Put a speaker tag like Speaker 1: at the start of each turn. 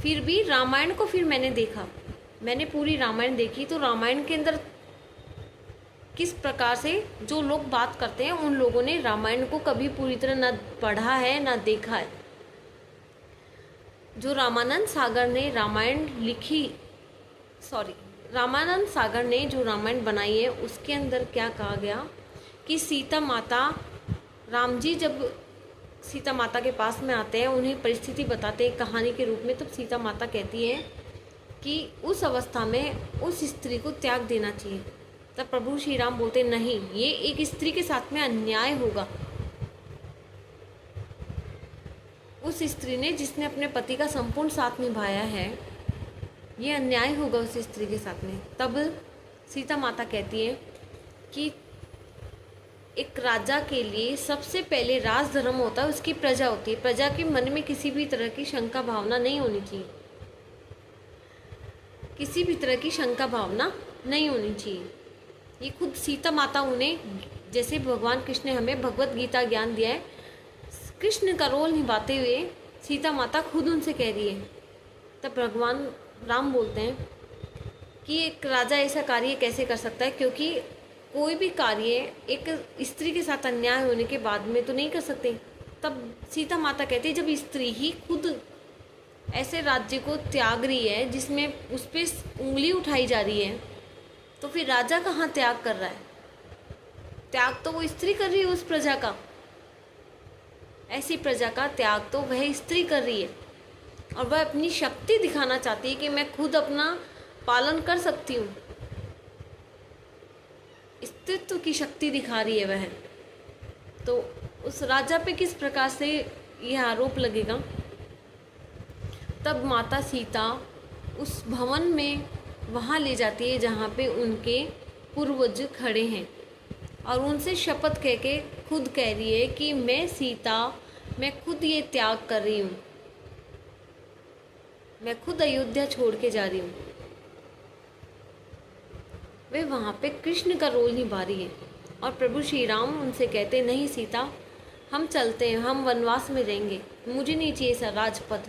Speaker 1: फिर भी रामायण को फिर मैंने देखा, मैंने पूरी रामायण देखी, तो रामायण के अंदर किस प्रकार से जो लोग बात करते हैं उन लोगों ने रामायण को कभी पूरी तरह ना पढ़ा है ना देखा है। जो रामानंद सागर ने रामायण लिखी, रामानंद सागर ने जो रामायण बनाई है उसके अंदर क्या कहा गया कि सीता माता, राम जी जब सीता माता के पास में आते हैं, उन्हें परिस्थिति बताते हैं कहानी के रूप में, तब सीता माता कहती है कि उस अवस्था में उस स्त्री को त्याग देना चाहिए। तब प्रभु श्री राम बोलते नहीं, ये एक स्त्री के साथ में अन्याय होगा। उस स्त्री ने जिसने अपने पति का संपूर्ण साथ निभाया है, ये अन्याय होगा उस स्त्री के साथ में। तब सीता माता कहती है कि एक राजा के लिए सबसे पहले राजधर्म होता है उसकी प्रजा होती है। प्रजा के मन में किसी भी तरह की शंका भावना नहीं होनी चाहिए, किसी भी तरह की शंका भावना नहीं होनी चाहिए। ये खुद सीता माता उन्हें, जैसे भगवान कृष्ण ने हमें भगवत गीता ज्ञान दिया है, कृष्ण का रोल निभाते हुए सीता माता खुद उनसे कह रही है। तब भगवान राम बोलते हैं कि एक राजा ऐसा कार्य कैसे कर सकता है, क्योंकि कोई भी कार्य एक स्त्री के साथ अन्याय होने के बाद में तो नहीं कर सकते। तब सीता माता कहती है, जब स्त्री ही खुद ऐसे राज्य को त्याग रही है जिसमें उस पर उंगली उठाई जा रही है, तो फिर राजा कहाँ त्याग कर रहा है? त्याग तो वो स्त्री कर रही है उस प्रजा का। ऐसी प्रजा का त्याग तो वह स्त्री कर रही है, और वह अपनी शक्ति दिखाना चाहती है कि मैं खुद अपना पालन कर सकती हूँ। अस्तित्व की शक्ति दिखा रही है वह। तो उस राजा पे किस प्रकार से यह आरोप लगेगा? तब माता सीता उस भवन में वहाँ ले जाती है जहाँ पे उनके पूर्वज खड़े हैं, और उनसे शपथ कह के खुद कह रही है कि मैं सीता, मैं खुद ये त्याग कर रही हूँ, मैं खुद अयोध्या छोड़ के जा रही हूँ। वे वहाँ पे कृष्ण का रोल निभा रही है, और प्रभु श्री राम उनसे कहते नहीं सीता, हम चलते हैं, हम वनवास में रहेंगे, मुझे नहीं चाहिए ऐसा राजपद।